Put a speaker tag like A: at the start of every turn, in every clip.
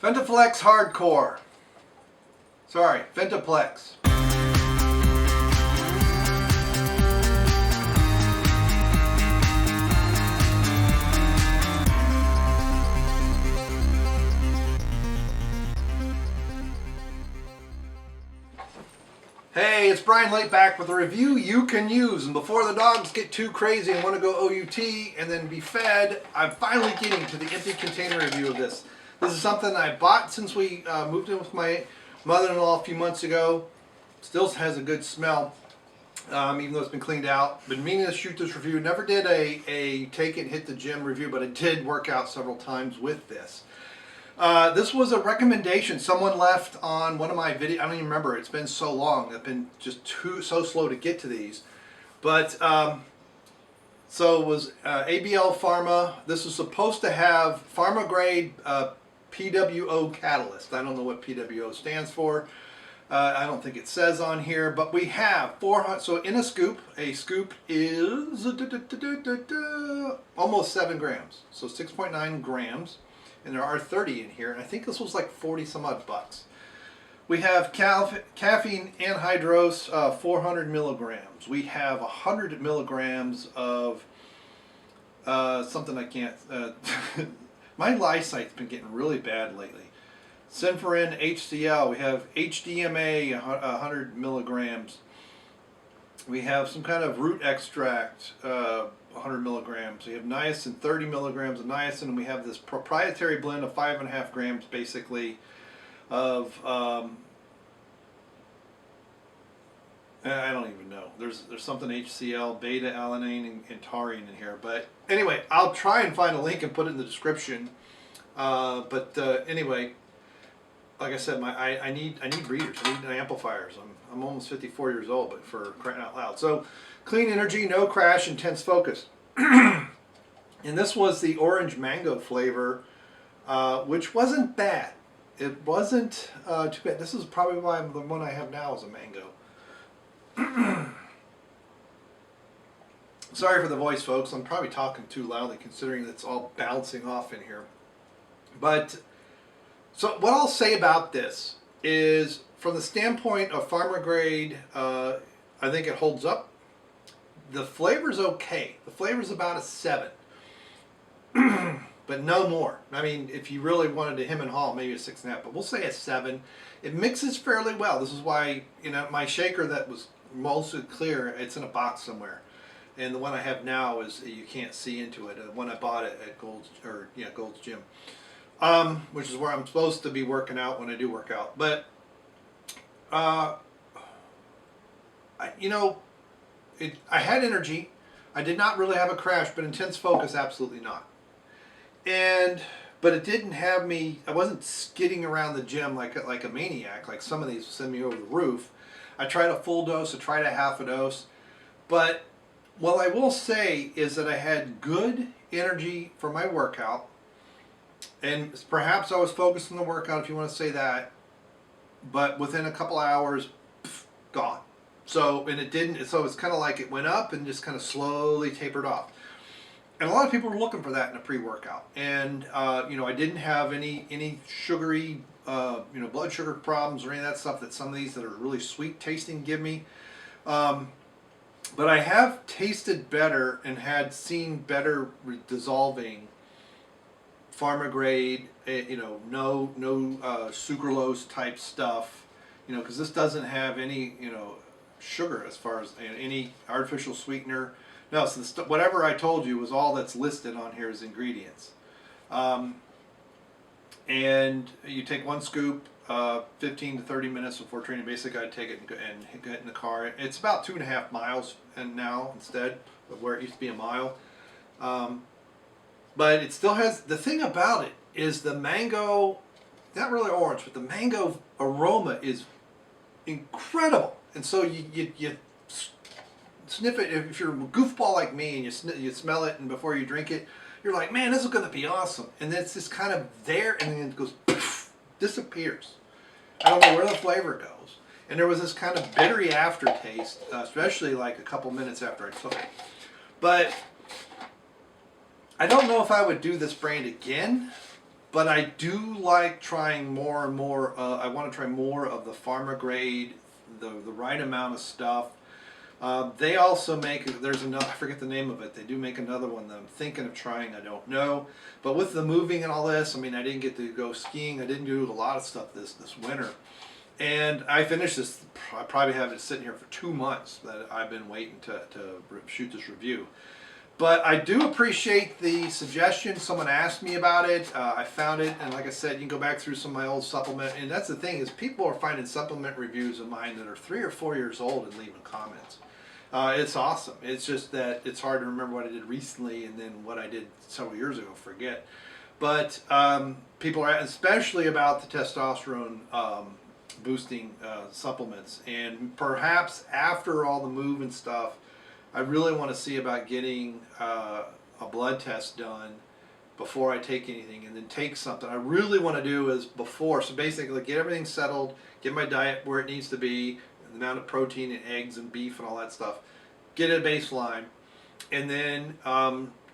A: Phenta Plex Hardcore. Sorry, Phenta Plex. Hey, it's Bryon Lape back with a review you can use. And before the dogs get too crazy and want to go OUT and then be fed, I'm finally getting to the empty container review of this. This is something I bought since we moved in with my mother-in-law a few months ago. Still has a good smell, even though it's been cleaned out. Been meaning to shoot this review. Never did a take it, hit the gym review, but I did work out several times with this. This was a recommendation someone left on one of my videos. I don't even remember. It's been so long. I've been just so slow to get to these. But so it was ABL Pharma. This was supposed to have pharma grade PWO catalyst. I don't know what PWO stands for. I don't think it says on here, but we have 400. So in a scoop is almost 7 grams. So 6.9 grams. And there are 30 in here, and I think this was like 40 some odd bucks. We have caffeine anhydrose, 400 milligrams. We have 100 milligrams of something I can't. My eyesight's been getting really bad lately. Synferin HCl. We have HDMA, 100 milligrams. We have some kind of root extract, 100 milligrams. We have niacin, 30 milligrams of niacin, and we have this proprietary blend of 5.5 grams, basically, of I don't even know. There's something HCl, beta alanine, and taurine in here. But anyway, I'll try and find a link and put it in the description. Anyway, like I said, I need readers. I need amplifiers. I'm almost 54 years old, but for crying out loud. So, clean energy, no crash, intense focus. And this was the orange mango flavor, which wasn't bad. It wasn't too bad. This is probably why the one I have now is a mango. Sorry for the voice, folks. I'm probably talking too loudly considering it's all bouncing off in here. But, so what I'll say about this is, from the standpoint of pharma grade, I think it holds up. The flavor's okay. The flavor's about a 7. But no more. I mean, if you really wanted to hem and haw, maybe a 6.5. But we'll say a 7. It mixes fairly well. This is why, you know, my shaker that was mostly clear, it's in a box somewhere. And the one I have now is, you can't see into it. The one I bought at Gold's Gym. Which is where I'm supposed to be working out when I do work out. But I had energy. I did not really have a crash, but intense focus, absolutely not. But it didn't have me. I wasn't skidding around the gym like a maniac, like some of these send me over the roof. I tried a full dose. I tried a half a dose. But what I will say is that I had good energy for my workout. And perhaps I was focused on the workout, if you want to say that. But within a couple hours, gone. So, and it didn't, so it's kind of like it went up and just kind of slowly tapered off. And a lot of people were looking for that in a pre-workout. And, I didn't have any sugary, blood sugar problems or any of that stuff that some of these that are really sweet tasting give me. But I have tasted better and had seen better dissolving pharma grade, no sucralose type stuff, because this doesn't have any, sugar as far as any artificial sweetener. No, so whatever I told you was all that's listed on here as ingredients. And you take one scoop, 15 to 30 minutes before training. Basically, I take it and get in the car. It's about 2.5 miles and now instead of where it used to be a mile. But it still has, the thing about it is the mango, not really orange, but the mango aroma is incredible. And so you sniff it, if you're a goofball like me and you smell it and before you drink it, you're like, man, this is going to be awesome. And then it's just kind of there and then it goes, poof, disappears. I don't know where the flavor goes. And there was this kind of bittery aftertaste, especially like a couple minutes after I took it. But I don't know if I would do this brand again. But I do like trying more and more. I want to try more of the pharma grade, the right amount of stuff. They also make, there's another, I forget the name of it, they do make another one that I'm thinking of trying, I don't know. But with the moving and all this, I mean, I didn't get to go skiing, I didn't do a lot of stuff this winter. And I finished this, I probably have it sitting here for 2 months that I've been waiting to shoot this review. But I do appreciate the suggestion. Someone asked me about it. I found it, and like I said, you can go back through some of my old supplement. And that's the thing, is people are finding supplement reviews of mine that are 3 or 4 years old and leaving comments. It's awesome. It's just that it's hard to remember what I did recently and then what I did several years ago, forget. But people are, especially about the testosterone boosting supplements. And perhaps after all the move and stuff, I really want to see about getting a blood test done before I take anything, and then take something. I really want to do is before, so basically get everything settled, get my diet where it needs to be, the amount of protein and eggs and beef and all that stuff, get a baseline, and then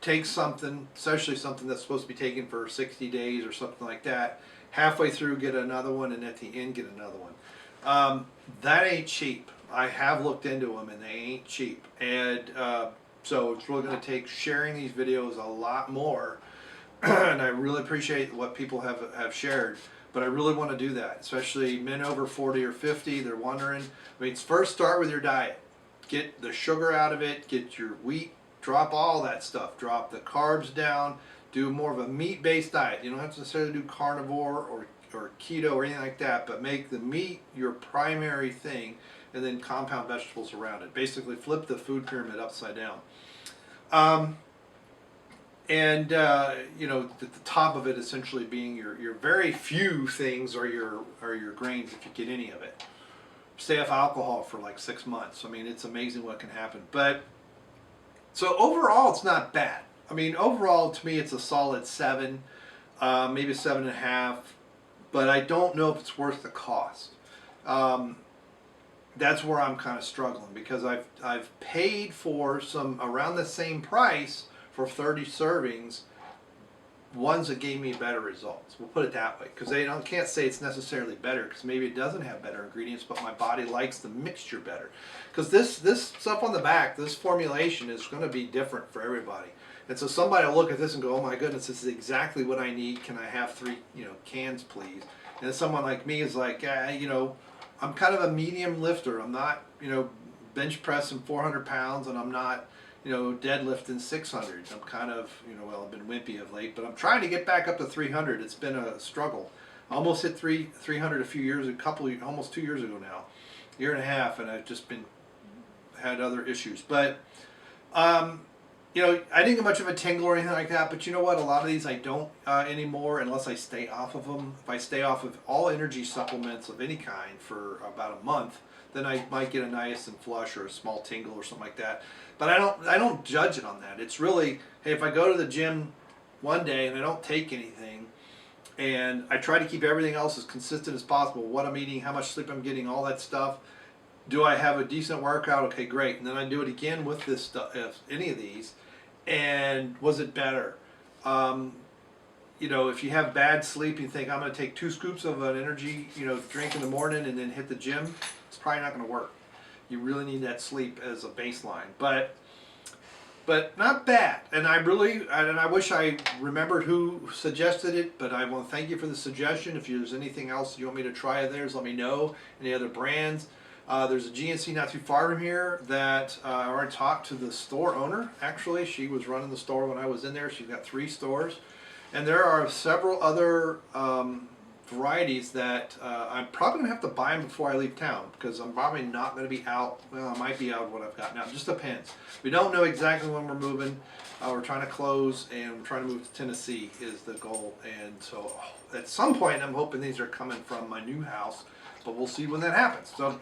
A: take something, especially something that's supposed to be taken for 60 days or something like that, halfway through get another one, and at the end get another one. That ain't cheap. I have looked into them and they ain't cheap, and so it's really going to take sharing these videos a lot more. And I really appreciate what people have shared, but I really want to do that, especially men over 40 or 50. They're wondering. I mean, first start with your diet, get the sugar out of it, get your wheat, drop all that stuff, drop the carbs down, do more of a meat-based diet. You don't have to necessarily do carnivore or keto or anything like that, but make the meat your primary thing, and then compound vegetables around it. Basically flip the food pyramid upside down. You know, at the top of it essentially being your very few things are your grains, if you get any of it. Stay off alcohol for like 6 months. I mean, it's amazing what can happen. But so overall, it's not bad. I mean, overall to me, it's a solid 7, maybe 7.5. But I don't know if it's worth the cost. That's where I'm kind of struggling, because I've paid for some around the same price for 30 servings, ones that gave me better results. We'll put it that way, because they can't say it's necessarily better, because maybe it doesn't have better ingredients, but my body likes the mixture better. Because this stuff on the back, this formulation is going to be different for everybody. And so somebody will look at this and go, oh my goodness, this is exactly what I need. Can I have 3 cans, please? And someone like me is like, I'm kind of a medium lifter. I'm not, bench pressing 400 pounds, and I'm not, deadlifting 600. I'm kind of, well, I've been wimpy of late, but I'm trying to get back up to 300. It's been a struggle. I almost hit 300 a few years, almost 2 years ago now, year and a half, and I've just had other issues. But, I didn't get much of a tingle or anything like that, but you know what? A lot of these I don't anymore, unless I stay off of them. If I stay off of all energy supplements of any kind for about a month, then I might get a niacin flush or a small tingle or something like that. But I don't judge it on that. It's really, hey, if I go to the gym one day and I don't take anything, and I try to keep everything else as consistent as possible, what I'm eating, how much sleep I'm getting, all that stuff. Do I have a decent workout? Okay, great. And then I do it again with this stuff, if any of these. And was it better? If you have bad sleep, you think I'm going to take 2 scoops of an energy, drink in the morning and then hit the gym. It's probably not going to work. You really need that sleep as a baseline, but not bad. And I wish I remembered who suggested it, but I want to thank you for the suggestion. If there's anything else you want me to try of theirs, let me know. Any other brands? There's a GNC not too far from here that I already talked to the store owner. Actually, she was running the store when I was in there. She's got 3 stores. And there are several other varieties that I'm probably going to have to buy them before I leave town, because I'm probably not going to be out. Well, I might be out of what I've got now. It just depends. We don't know exactly when we're moving. We're trying to close, and we're trying to move to Tennessee is the goal. And so at some point, I'm hoping these are coming from my new house, but we'll see when that happens. So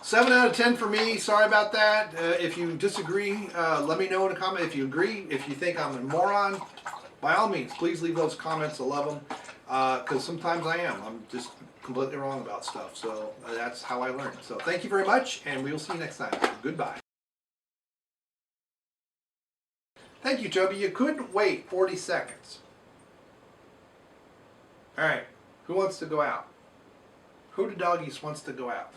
A: 7 out of 10 for me. Sorry about that. If you disagree, let me know in a comment. If you agree, if you think I'm a moron, by all means, please leave those comments. I love them, because sometimes I am. I'm just completely wrong about stuff. So that's how I learn. So thank you very much, and we will see you next time. Goodbye. Thank you, Toby. You couldn't wait 40 seconds. All right, who wants to go out? Who the doggies wants to go out?